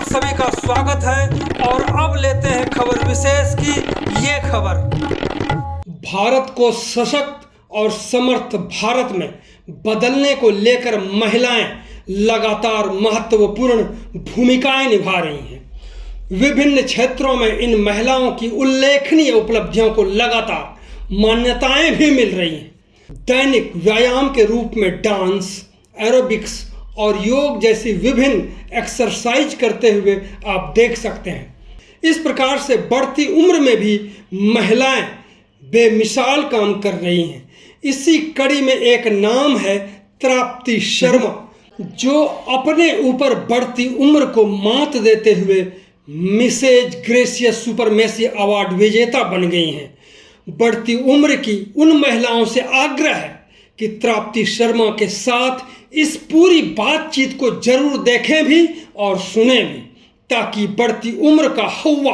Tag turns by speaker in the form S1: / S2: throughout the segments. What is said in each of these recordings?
S1: सभी का स्वागत है और अब लेते हैं खबर विशेष की ये खबर। भारत को सशक्त और समर्थ भारत में बदलने को लेकर महिलाएं लगातार महत्वपूर्ण भूमिकाएं निभा रही हैं। विभिन्न क्षेत्रों में इन महिलाओं की उल्लेखनीय उपलब्धियों को लगातार मान्यताएं भी मिल रही हैं। दैनिक व्यायाम के रूप में डांस, एरोबिक्स और योग जैसी विभिन्न एक्सरसाइज करते हुए आप देख सकते हैं। इस प्रकार से बढ़ती उम्र में भी महिलाएं बेमिसाल काम कर रही हैं। इसी कड़ी में एक नाम है तृप्ति शर्मा, जो अपने ऊपर बढ़ती उम्र को मात देते हुए मिसेज ग्रेसियस सुपरमेसी अवार्ड विजेता बन गई हैं। बढ़ती उम्र की उन महिलाओं से आग्रह है कि तृप्ति शर्मा के साथ इस पूरी बातचीत को जरूर देखें भी और सुने भी, ताकि बढ़ती उम्र का हौवा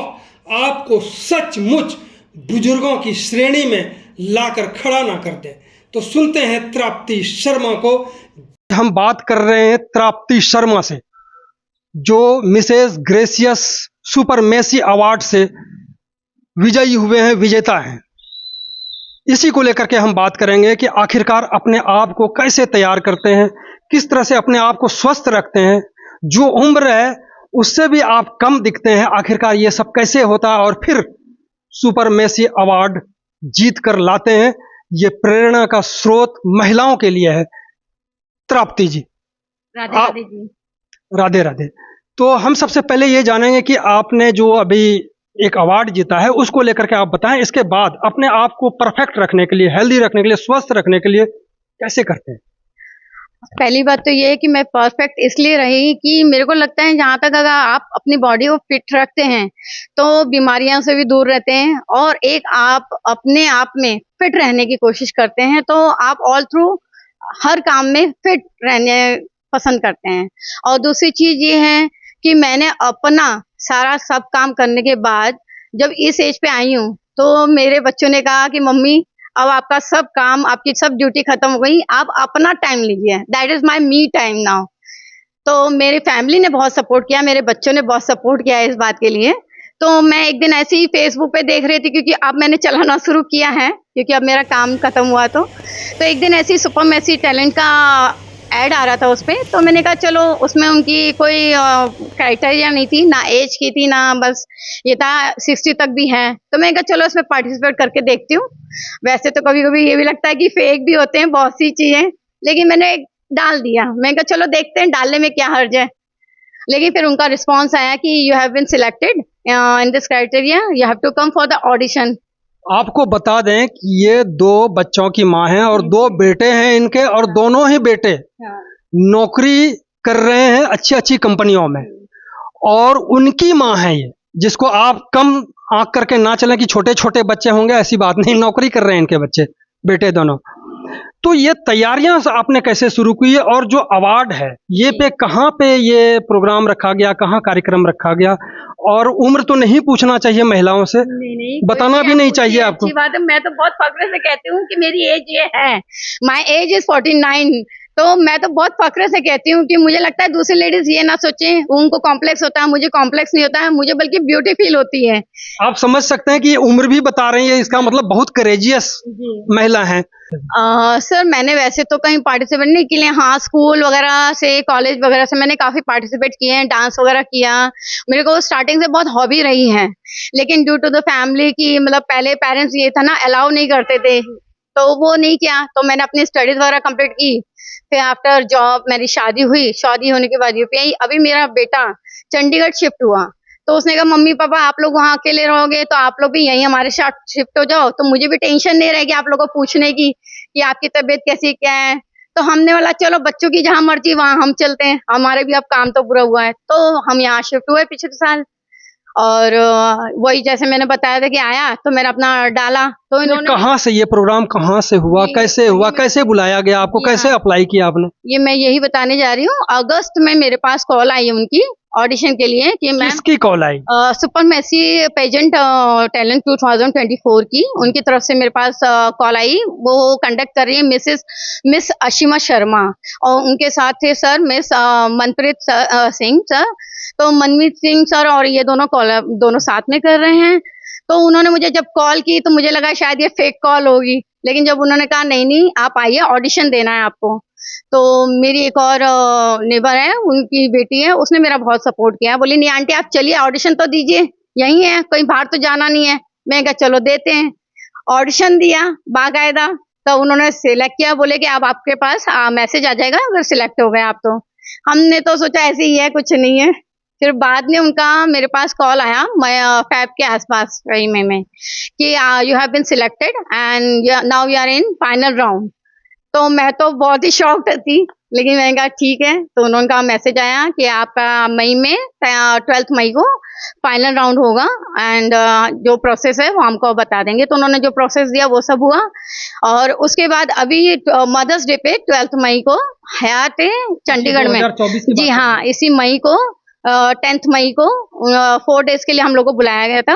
S1: आपको सचमुच बुजुर्गों की श्रेणी में लाकर खड़ा ना कर दे। तो सुनते हैं तृप्ति शर्मा को। हम बात कर रहे हैं तृप्ति शर्मा से, जो मिसेस ग्रेसियस सुपरमेसी अवार्ड से विजयी हुए हैं, विजेता हैं। इसी को लेकर के हम बात करेंगे कि आखिरकार अपने आप को कैसे तैयार करते हैं, किस तरह से अपने आप को स्वस्थ रखते हैं। जो उम्र है उससे भी आप कम दिखते हैं, आखिरकार ये सब कैसे होता है, और फिर सुपरमेसी अवार्ड जीत कर लाते हैं। ये प्रेरणा का स्रोत महिलाओं के लिए है। तृप्ति जी,
S2: राधे राधे जी।
S1: राधे राधे। तो हम सबसे पहले ये जानेंगे कि आपने जो अभी एक अवार्ड जीता है उसको लेकर के आप बताएं। इसके बाद अपने आप को परफेक्ट रखने के लिए, हेल्दी रखने के लिए, स्वस्थ रखने के लिए कैसे करते हैं?
S2: पहली बात तो ये है कि मैं परफेक्ट इसलिए रही कि मेरे को लगता है जहाँ तक अगर आप अपनी बॉडी को फिट रखते हैं तो बीमारियों से भी दूर रहते हैं, और एक आप अपने आप में फिट रहने की कोशिश करते हैं तो आप ऑल थ्रू हर काम में फिट रहने पसंद करते हैं। और दूसरी चीज ये है कि मैंने अपना सारा सब काम करने के बाद जब इस एज पे आई हूँ तो मेरे बच्चों ने कहा कि मम्मी अब आपका सब काम, आपकी सब ड्यूटी खत्म हो गई, आप अपना टाइम लीजिए, that is my me time now. तो मेरी फैमिली ने बहुत सपोर्ट किया, मेरे बच्चों ने बहुत सपोर्ट किया इस बात के लिए। तो मैं एक दिन ऐसे ही फेसबुक पे देख रही थी, क्योंकि अब मैंने चलाना शुरू किया है क्योंकि अब मेरा काम खत्म हुआ। तो एक दिन ऐसी सुपरमेसी टैलेंट का ऐड आ रहा था उस पर, तो मैंने कहा चलो, उसमें उनकी कोई क्राइटेरिया नहीं थी, ना एज की थी, ना बस ये था 60 तक भी है। तो मैंने कहा चलो इसमें पार्टिसिपेट करके देखती हूँ। वैसे तो कभी कभी ये भी लगता है कि फेक भी होते हैं बहुत सी चीजें, लेकिन मैंने डाल दिया। मैंने कहा चलो देखते हैं, डालने में क्या हर्ज है। लेकिन फिर उनका रिस्पॉन्स आया कि you have been selected in this criteria, you have to come for the audition.
S1: आपको बता दें कि ये 2 बच्चों की माँ हैं और 2 बेटे हैं इनके, और दोनों ही बेटे नौकरी कर रहे हैं अच्छी अच्छी कंपनियों में, और उनकी माँ है ये, जिसको आप कम आंक करके ना चलें कि छोटे छोटे बच्चे होंगे, ऐसी बात नहीं, नौकरी कर रहे हैं इनके बच्चे, बेटे दोनों। तो ये तैयारियां आपने कैसे शुरू की है, और जो अवार्ड है ये पे कहाँ पे ये प्रोग्राम रखा गया, कहाँ कार्यक्रम रखा गया? और उम्र तो नहीं पूछना चाहिए महिलाओं से,
S2: नहीं,
S1: बताना भी नहीं चाहिए आपको।
S2: अच्छी बात है, मैं तो बहुत फख्र से कहती हूँ कि मेरी एज ये है, माई एज इज 49। तो मैं तो बहुत फख्र से कहती हूँ कि मुझे लगता है दूसरी लेडीज ये ना सोचें उनको कॉम्प्लेक्स होता है, मुझे कॉम्प्लेक्स नहीं होता है, मुझे बल्कि ब्यूटी फील होती है।
S1: आप समझ सकते हैं कि ये उम्र भी बता रही है, इसका मतलब बहुत करेजियस महिला है।
S2: सर मैंने वैसे तो कहीं पार्टिसिपेट नहीं किए, हाँ स्कूल वगैरह से, कॉलेज वगैरह से मैंने काफी पार्टिसिपेट किए हैं, डांस वगैरह किया। मेरे को स्टार्टिंग से बहुत हॉबी रही है, लेकिन ड्यू टू द फैमिली की, मतलब पहले पेरेंट्स ये था ना, अलाउ नहीं करते थे, तो वो नहीं किया। तो मैंने अपनी स्टडीज वगैरह कंप्लीट की। फिर आफ्टर जॉब मेरी शादी हुई, शादी होने के बाद यूपी आई। अभी मेरा बेटा चंडीगढ़ शिफ्ट हुआ, तो उसने कहा मम्मी पापा आप लोग वहाँ अकेले रहोगे तो आप लोग भी यहीं हमारे साथ शिफ्ट हो जाओ, तो मुझे भी टेंशन नहीं रहेगी आप लोगों को पूछने की कि आपकी तबीयत कैसी, क्या है। तो हमने बोला चलो बच्चों की जहाँ मर्जी वहाँ हम चलते हैं, हमारे भी अब काम तो पूरा हुआ है। तो हम यहाँ शिफ्ट हुए पिछले साल, और वही जैसे मैंने बताया था कि आया तो मैंने अपना डाला। तो इन्होंने
S1: कहाँ से ये प्रोग्राम कहाँ से हुआ, कैसे हुआ, कैसे बुलाया गया आपको, कैसे अप्लाई किया आपने?
S2: ये मैं यही बताने जा रही हूँ। अगस्त में मेरे पास कॉल आई उनकी, ऑडिशन के लिए कि मैं
S3: किसकी कॉल आई?
S2: सुपर मैसी पेजेंट टैलेंट 2024 की उनकी तरफ से मेरे पास कॉल आई। वो कंडक्ट कर रही है मिस अशिमा शर्मा और उनके साथ थे sir miss Manpreet Singh sir. तो मनमीत सिंह सर और ये दोनों साथ में कर रहे हैं। तो उन्होंने मुझे जब कॉल की तो मुझे लगा शायद ये फेक कॉल होगी, लेकिन जब उन्होंने कहा नहीं आप आइए ऑडिशन देना है आपको, तो मेरी एक और नेबर है उनकी बेटी है, उसने मेरा बहुत सपोर्ट किया। बोली नहीं आंटी आप चलिए ऑडिशन तो दीजिए, यही है कहीं बाहर तो जाना नहीं है। मैं कहा चलो देते हैं। ऑडिशन दिया बाकायदा, तो उन्होंने सिलेक्ट किया। बोले कि अब आपके पास मैसेज आ जाएगा अगर सिलेक्ट हो गए आप तो। हमने तो सोचा ऐसे ही है कुछ नहीं है। फिर बाद में उनका मेरे पास कॉल आया फैब के आसपास रही में कि you have been selected and now you are in final round. तो मैं तो बहुत ही शॉक्ड थी, लेकिन मैंने कहा ठीक है। तो उन्होंने कहा मैसेज आया कि आपका मई में 12 मई को फाइनल राउंड होगा एंड जो प्रोसेस है वो हमको बता देंगे। तो उन्होंने जो प्रोसेस दिया वो सब हुआ और उसके बाद अभी मदर्स डे पे 12 मई को हयात चंडीगढ़ में,
S3: 2024 की
S2: जी
S3: बात
S2: हाँ, इसी मई को 10 मई को 4 डेज के लिए हम लोग को बुलाया गया था।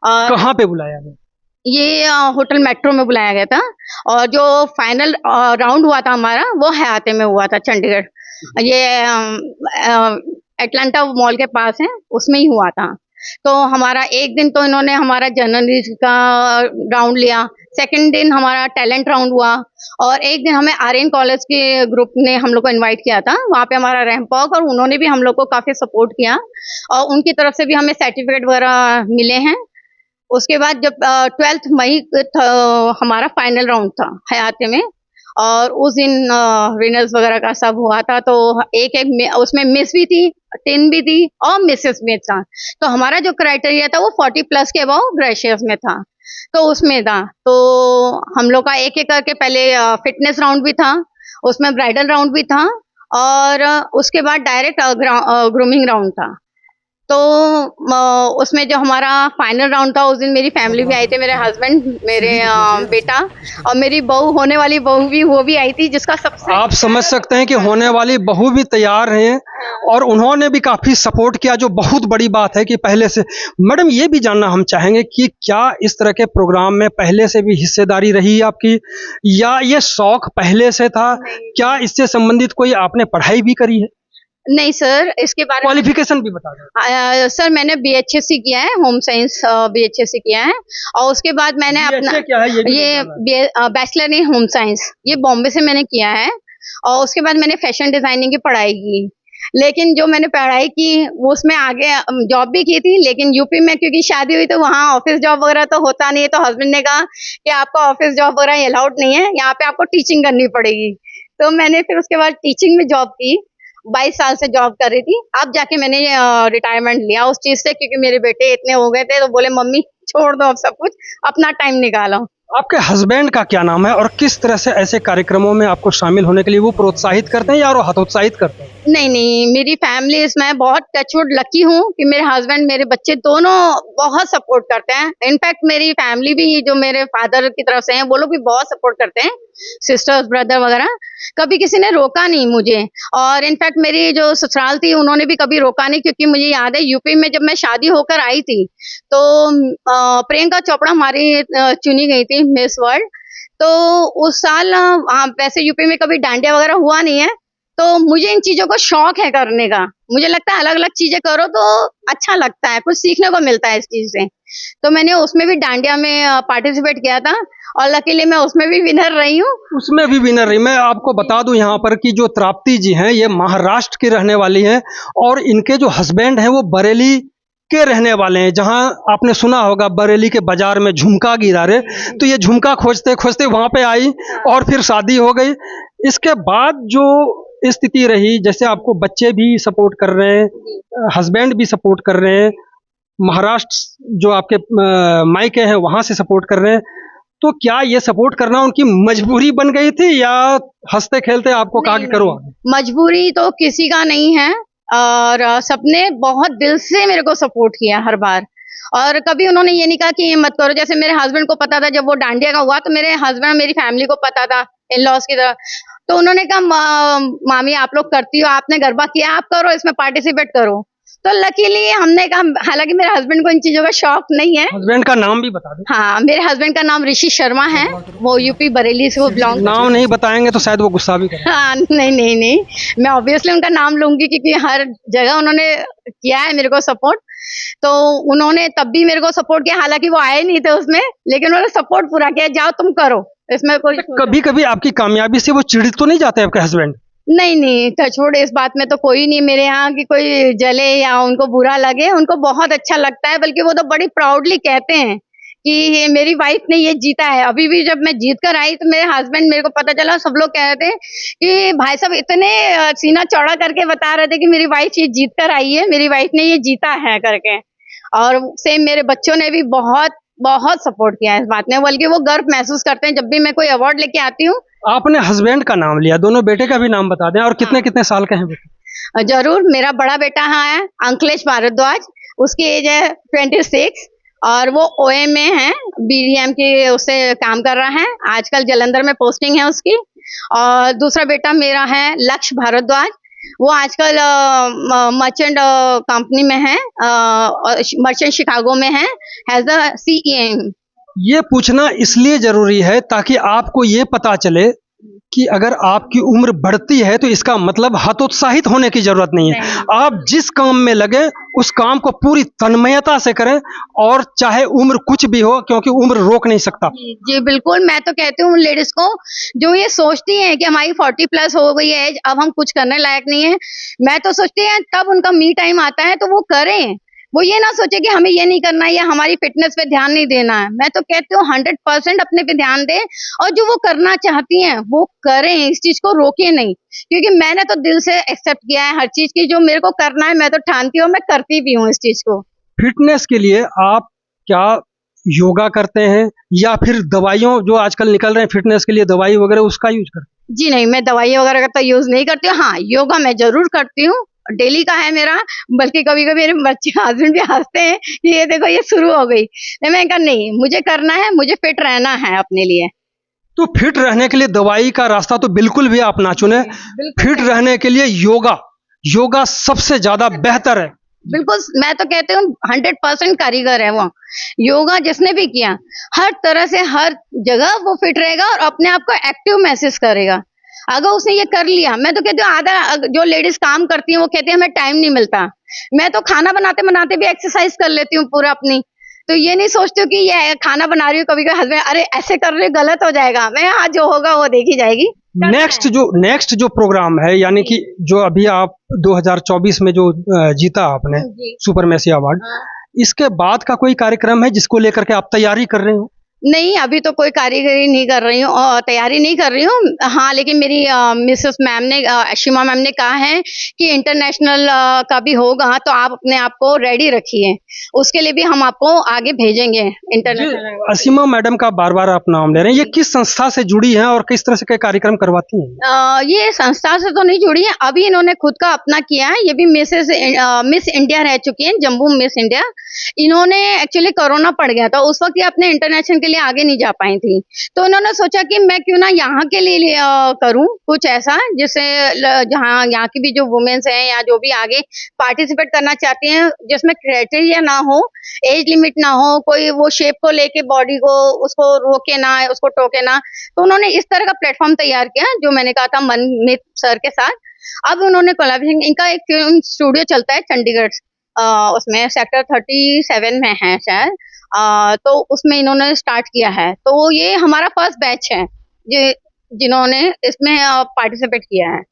S2: और
S3: कहाँ पे बुलाया गया?
S2: ये होटल मेट्रो में बुलाया गया था और जो फाइनल राउंड हुआ था हमारा वो हयाते में हुआ था चंडीगढ़। ये एटलांटा मॉल के पास है, उसमें ही हुआ था। तो हमारा एक दिन तो इन्होंने हमारा जर्नलिस्ट का राउंड लिया, सेकंड दिन हमारा टैलेंट राउंड हुआ और एक दिन हमें आर्यन कॉलेज के ग्रुप ने हम लोग को इनवाइट किया था। वहाँ पे हमारा रैंप वॉक और उन्होंने भी हम लोग को काफ़ी सपोर्ट किया और उनकी तरफ से भी हमें सर्टिफिकेट वगैरह मिले हैं। उसके बाद जब 12 मई हमारा फाइनल राउंड था हयाते में और उस दिन विनर्स वगैरह का सब हुआ था। तो एक उसमें मिस भी थी, टिन भी थी और मिसेस भी था। तो हमारा जो क्राइटेरिया था वो 40 प्लस के अबाउ ग्रेशियस में था, तो उसमें था। तो हम लोग का एक एक करके पहले फिटनेस राउंड भी था, उसमें ब्राइडल राउंड भी था और उसके बाद डायरेक्ट ग्रूमिंग राउंड था। तो उसमें जो हमारा फाइनल राउंड था उस दिन मेरी फैमिली भी आई थी, मेरे हस्बैंड, मेरे बेटा और मेरी बहू, होने वाली बहू भी, वो भी आई थी, जिसका सबसे
S3: आप समझ सकते हैं कि होने वाली बहू भी तैयार हैं और उन्होंने भी काफ़ी सपोर्ट किया, जो बहुत बड़ी बात है कि पहले से। मैडम ये भी जानना हम चाहेंगे कि क्या इस तरह के प्रोग्राम में पहले से भी हिस्सेदारी रही आपकी या ये शौक पहले से था? क्या इससे संबंधित कोई आपने पढ़ाई भी करी है?
S2: नहीं सर, इसके बारे में
S3: क्वालिफिकेशन भी बता दें।
S2: सर मैंने BHSC किया है, होम साइंस BHSC किया है और उसके बाद मैंने अपना
S3: क्या है ये
S2: बैचलर इन होम साइंस ये बॉम्बे से मैंने किया है और उसके बाद मैंने फैशन डिजाइनिंग की पढ़ाई की। लेकिन जो मैंने पढ़ाई की वो उसमें आगे जॉब भी की थी, लेकिन यूपी में क्योंकि शादी हुई तो वहाँ ऑफिस जॉब वगैरह तो होता नहीं है। तो हस्बैंड ने कहा कि आपका ऑफिस जॉब वगैरह अलाउड नहीं है, यहाँ पे आपको टीचिंग करनी पड़ेगी। तो मैंने फिर उसके बाद टीचिंग में जॉब की, 22 साल से जॉब कर रही थी। अब जाके मैंने रिटायरमेंट लिया उस चीज से, क्योंकि मेरे बेटे इतने हो गए थे तो बोले मम्मी छोड़ दो अब सब कुछ, अपना टाइम निकालो।
S3: आपके हस्बैंड का क्या नाम है और किस तरह से ऐसे कार्यक्रमों में आपको शामिल होने के लिए वो प्रोत्साहित करते हैं या वो हतोत्साहित करते हैं?
S2: नहीं, मेरी फैमिली इसमें बहुत टचवुड लकी हूँ कि मेरे हस्बैंड, मेरे बच्चे दोनों बहुत सपोर्ट करते हैं। इनफैक्ट मेरी फैमिली भी, जो मेरे फादर की तरफ से हैं, वो लोग भी बहुत सपोर्ट करते हैं, सिस्टर्स ब्रदर वगैरह। कभी किसी ने रोका नहीं मुझे और इनफैक्ट मेरी जो ससुराल थी उन्होंने भी कभी रोका नहीं, क्योंकि मुझे याद है यूपी में जब मैं शादी होकर आई थी तो प्रियंका चोपड़ा हमारी चुनी गई थी मिस वर्ल्ड। तो उस साल वैसे यूपी में कभी डांडिया वगैरह हुआ नहीं है, तो मुझे इन चीजों का शौक है करने का। मुझे लगता है अलग अलग चीजें करो तो अच्छा लगता है, कुछ सीखने को मिलता है इस चीज से। तो मैंने उसमें भी डांडिया में पार्टिसिपेट किया था और लकीली मैं उसमें भी विनर रही हूँ।
S3: उसमें भी विनर रही। मैं आपको बता दूं यहाँ पर कि जो त्राप्ती जी हैं ये महाराष्ट्र की रहने वाली हैं और इनके जो हस्बैंड हैं वो बरेली के रहने वाले हैं, जहां आपने सुना होगा बरेली के बाजार में झुमका गिरा रे, तो ये झुमका खोजते खोजते वहां पे आई और फिर शादी हो गई। इसके बाद जो स्थिति रही, जैसे आपको बच्चे भी सपोर्ट कर रहे हैं, हस्बैंड भी सपोर्ट कर रहे हैं, महाराष्ट्र जो आपके मायके हैं वहां से सपोर्ट कर रहे हैं, तो क्या ये सपोर्ट करना उनकी मजबूरी बन गई थी या हंसते खेलते आपको कहा कि करो?
S2: मजबूरी तो किसी का नहीं है और सबने बहुत दिल से मेरे को सपोर्ट किया हर बार। और कभी उन्होंने ये नहीं कहा कि ये मत करो। जैसे मेरे हस्बैंड को पता था जब वो डांडिया का हुआ, तो मेरे हस्बैंड, मेरी फैमिली को पता था, इन लॉज की तरह, तो उन्होंने कहा मामी आप लोग करती हो, आपने गरबा किया, आप करो, इसमें पार्टिसिपेट करो। तो लकीली हमने कहा, हालांकि मेरे हस्बैंड को इन चीजों का शौक नहीं है।
S3: हस्बैंड का नाम भी बता दें।
S2: हाँ, मेरे हस्बैंड का नाम ऋषि शर्मा है, वो यूपी बरेली से वो बिलोंग।
S3: नाम नहीं बताएंगे तो शायद वो गुस्सा भी करें।
S2: हाँ, नहीं नहीं नहीं, मैं ऑब्वियसली उनका नाम लूंगी क्योंकि हर जगह उन्होंने किया है मेरे को सपोर्ट। तो उन्होंने तब भी मेरे को सपोर्ट किया, हालांकि वो आए नहीं थे उसमें, लेकिन उन्होंने सपोर्ट पूरा किया, जाओ तुम करो, इसमें कोई।
S3: कभी कभी आपकी कामयाबी से वो चिढ़ तो नहीं जाते आपके हस्बैंड?
S2: नहीं नहीं, टचवुड, इस बात में तो कोई नहीं मेरे यहाँ की कोई जले या उनको बुरा लगे, उनको बहुत अच्छा लगता है, बल्कि वो तो बड़ी प्राउडली कहते हैं कि ये मेरी वाइफ ने ये जीता है। अभी भी जब मैं जीत कर आई तो मेरे हस्बैंड, मेरे को पता चला, सब लोग कह रहे थे कि भाई साहब इतने सीना चौड़ा करके बता रहे थे कि मेरी वाइफ ये जीत कर आई है, मेरी वाइफ ने ये जीता है करके। और सेम मेरे बच्चों ने भी बहुत बहुत सपोर्ट किया है इस बात में, बल्कि वो गर्व महसूस करते हैं जब भी मैं कोई अवार्ड लेके आती हूँ।
S3: आपने हस्बैंड का नाम लिया, दोनों बेटे का भी नाम बता दें, और कितने कितने साल के हैं बेटे?
S2: जरूर, मेरा बड़ा बेटा है अंकलेश भारद्वाज, उसकी एज है 26, और वो ओएम में है, बीडीएम की उससे काम कर रहा है, आजकल जलंधर में पोस्टिंग है उसकी। और दूसरा बेटा मेरा है लक्ष्य भारद्वाज, वो आजकल मर्चेंट कंपनी में है, मर्चेंट शिकागो में है, हैज अ सीईएम।
S3: ये पूछना इसलिए जरूरी है ताकि आपको ये पता चले कि अगर आपकी उम्र बढ़ती है तो इसका मतलब हतोत्साहित होने की जरूरत नहीं है। आप जिस काम में लगे उस काम को पूरी तन्मयता से करें, और चाहे उम्र कुछ भी हो, क्योंकि उम्र रोक नहीं सकता।
S2: जी बिल्कुल, मैं तो कहती हूँ लेडीज को जो ये सोचती हैं कि हमारी 40+ हो गई है एज, अब हम कुछ करने लायक नहीं है, मैं तो सोचती है तब उनका मी टाइम आता है तो वो करें। वो ये ना सोचे कि हमें ये नहीं करना है या हमारी फिटनेस पे ध्यान नहीं देना है। मैं तो कहती हूँ 100% अपने पे ध्यान दें, और जो वो करना चाहती हैं वो करें, इस चीज को रोके नहीं, क्योंकि मैंने तो दिल से एक्सेप्ट किया है हर चीज की, जो मेरे को करना है मैं तो ठानती हूँ, मैं करती भी हूँ इस चीज को।
S3: फिटनेस के लिए आप क्या योगा करते हैं, या फिर दवाइयों जो आजकल निकल रहे हैं फिटनेस के लिए दवाई वगैरह, उसका यूज करते हैं?
S2: जी नहीं, मैं दवाई वगैरह का तो यूज नहीं करती हूँ। हाँ, योगा मैं जरूर करती हूँ, डेली का है मेरा, बल्कि कभी कभी मेरे बच्चे हस्बैंड भी हंसते हैं कि ये देखो ये शुरू हो गई, तो मैं कहा नहीं, मुझे करना है, मुझे फिट रहना है अपने लिए।
S3: तो फिट रहने के लिए दवाई का रास्ता तो बिल्कुल भी आप ना चुने। फिट रहने के लिए योगा, योगा सबसे ज्यादा बेहतर है।
S2: बिल्कुल, मैं तो कहती हूँ 100% कारीगर है वो। योगा जिसने भी किया, हर तरह से हर जगह वो फिट रहेगा और अपने आप को एक्टिव महसूस करेगा। अगर उसने ये कर लिया, मैं तो कहती हूँ आधा जो लेडीज काम करती हैं वो कहती है हमें टाइम नहीं मिलता, मैं तो खाना बनाते बनाते भी एक्सरसाइज कर लेती हूँ पूरा अपनी। तो ये नहीं सोचती हूँ कि ये खाना बना रही हूँ, कभी कभी हस्बैंड अरे ऐसे कर रही गलत हो जाएगा, मैं आज जो होगा वो देखी जाएगी।
S3: नेक्स्ट जो प्रोग्राम है, यानी कि जो अभी आप 2024 में जो जीता आपने सुपर मेसी अवार्ड, इसके बाद का कोई कार्यक्रम है जिसको लेकर के आप तैयारी कर रहे हो?
S2: नहीं, अभी तो कोई कारीगरी नहीं कर रही हूँ और तैयारी नहीं कर रही हूँ। हाँ, लेकिन मेरी मिसेस मैम ने, शिमा मैम ने कहा है कि इंटरनेशनल का भी होगा, तो आप अपने आप को रेडी रखिए, उसके लिए भी हम आपको आगे भेजेंगे इंटरनेशनल।
S3: असीमा मैडम का बार बार आप नाम ले रहे हैं, ये किस संस्था से जुड़ी हैं और किस तरह से कार्यक्रम करवाती हैं?
S2: ये संस्था से तो नहीं जुड़ी है, अभी इन्होंने खुद का अपना किया है। ये भी मिस इंडिया रह चुकी है, जम्मू मिस इंडिया। इन्होंने एक्चुअली कोरोना पड़ गया था, उस वक्त ये अपने इंटरनेशनल के लिए आगे नहीं जा पाई थी, तो उन्होंने सोचा कि मैं क्यों ना यहाँ के लिए करूँ कुछ ऐसा, जिससे जहाँ यहाँ की भी जो वुमेन्स हैं या जो भी आगे पार्टिसिपेट करना चाहती हैं, जिसमें क्राइटेरिया ना हो, एज लिमिट ना हो, कोई वो शेप को लेके बॉडी को उसको रोके ना, उसको टोके ना। तो उन्होंने इस तरह का प्लेटफॉर्म तैयार किया, जो मैंने कहा था मनमीत सर के साथ। अब उन्होंने कोलैबोरेशन, इनका एक फिल्म स्टूडियो चलता है चंडीगढ़, उसमें सेक्टर 37 में है शायद, तो उसमें इन्होंने स्टार्ट किया है। तो ये हमारा फर्स्ट बैच है जिन्होंने इसमें पार्टिसिपेट किया है।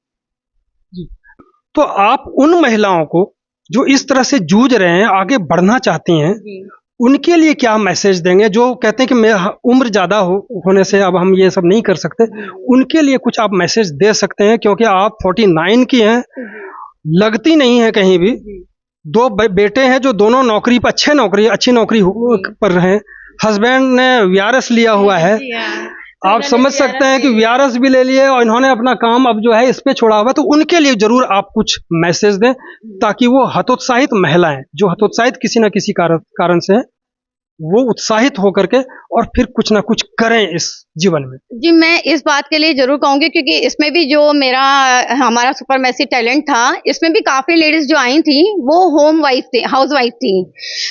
S3: तो आप उन महिलाओं को जो इस तरह से जूझ रहे हैं, आगे बढ़ना चाहती हैं, उनके लिए क्या मैसेज देंगे? जो कहते हैं कि मैं उम्र ज्यादा होने से अब हम ये सब नहीं कर सकते, उनके लिए कुछ आप मैसेज दे सकते हैं, क्योंकि आप 49 की हैं, लगती नहीं है कहीं भी। दो बेटे हैं जो दोनों नौकरी पर, अच्छी नौकरी पर हैं। हस्बैंड ने वीआरएस लिया हुआ है, आप समझ सकते हैं कि वीआरएस भी ले लिए और इन्होंने अपना काम अब जो है इस पे छोड़ा हुआ है। तो उनके लिए जरूर आप कुछ मैसेज दें, ताकि वो हतोत्साहित महिलाएं, जो हतोत्साहित किसी न किसी कारण से वो उत्साहित होकर के और फिर कुछ ना कुछ करें इस जीवन में।
S2: जी, मैं इस बात के लिए ज़रूर कहूँगी क्योंकि इसमें भी जो हमारा सुपरमेसी टैलेंट था, इसमें भी काफ़ी लेडीज़ जो आई थी, वो हाउसवाइफ थी।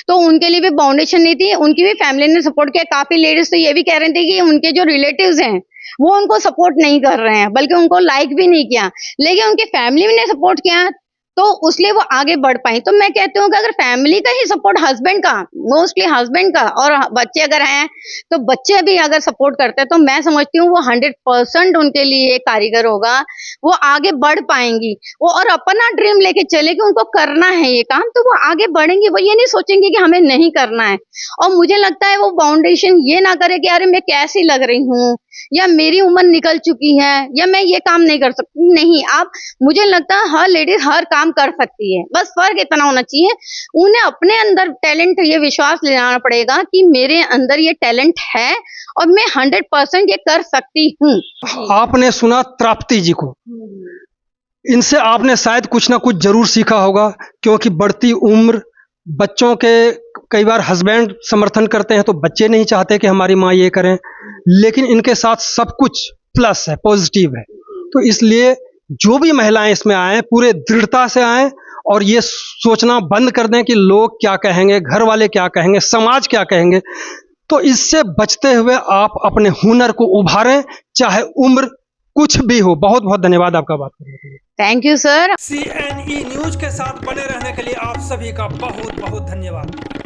S2: तो उनके लिए भी फाउंडेशन नहीं थी, उनकी भी फैमिली ने सपोर्ट किया। काफ़ी लेडीज़ तो ये भी कह रही थी कि उनके जो रिलेटिव्स हैं, वो उनको सपोर्ट नहीं कर रहे हैं, बल्कि उनको लाइक भी नहीं किया। लेकिन उनकी फैमिली ने सपोर्ट किया, तो उसलिए वो आगे बढ़ पाई। तो मैं कहती हूँ कि अगर फैमिली का ही सपोर्ट, हस्बैंड का, मोस्टली हस्बैंड का, और बच्चे अगर हैं तो बच्चे भी अगर सपोर्ट करते हैं, तो मैं समझती हूँ वो 100% उनके लिए कारीगर होगा, वो आगे बढ़ पाएंगी। वो और अपना ड्रीम लेके चले कि उनको करना है ये काम, तो वो आगे बढ़ेंगी। वो ये नहीं सोचेंगे कि हमें नहीं करना है। और मुझे लगता है वो फाउंडेशन ये ना करे कि अरे मैं कैसी लग रही हूँ, या मेरी उम्र निकल चुकी है, या मैं ये काम नहीं कर सकती। नहीं, आप, मुझे लगता है हर लेडीज हर काम कर सकती है। बस फर्क इतना होना चाहिए, उन्हें अपने अंदर टैलेंट, ये विश्वास ले आना पड़ेगा कि मेरे अंदर ये टैलेंट है और मैं 100% ये कर सकती हूँ।
S3: आपने सुना त्राप्ती जी को, इनसे आपने शायद कुछ ना कुछ जरूर सीखा होगा, क्योंकि बढ़ती उम्र, बच्चों के कई बार हस्बैंड समर्थन करते हैं तो बच्चे नहीं चाहते कि हमारी माँ ये करें, लेकिन इनके साथ सब कुछ प्लस है, पॉजिटिव है। तो इसलिए जो भी महिलाएं इसमें आए, पूरे दृढ़ता से आए और ये सोचना बंद कर दें कि लोग क्या कहेंगे, घर वाले क्या कहेंगे, समाज क्या कहेंगे। तो इससे बचते हुए आप अपने हुनर को उभारें, चाहे उम्र कुछ भी हो। बहुत बहुत धन्यवाद आपका बात करने के लिए।
S2: Thank you sir.
S1: CNE news के साथ बने रहने के लिए आप सभी का बहुत बहुत धन्यवाद।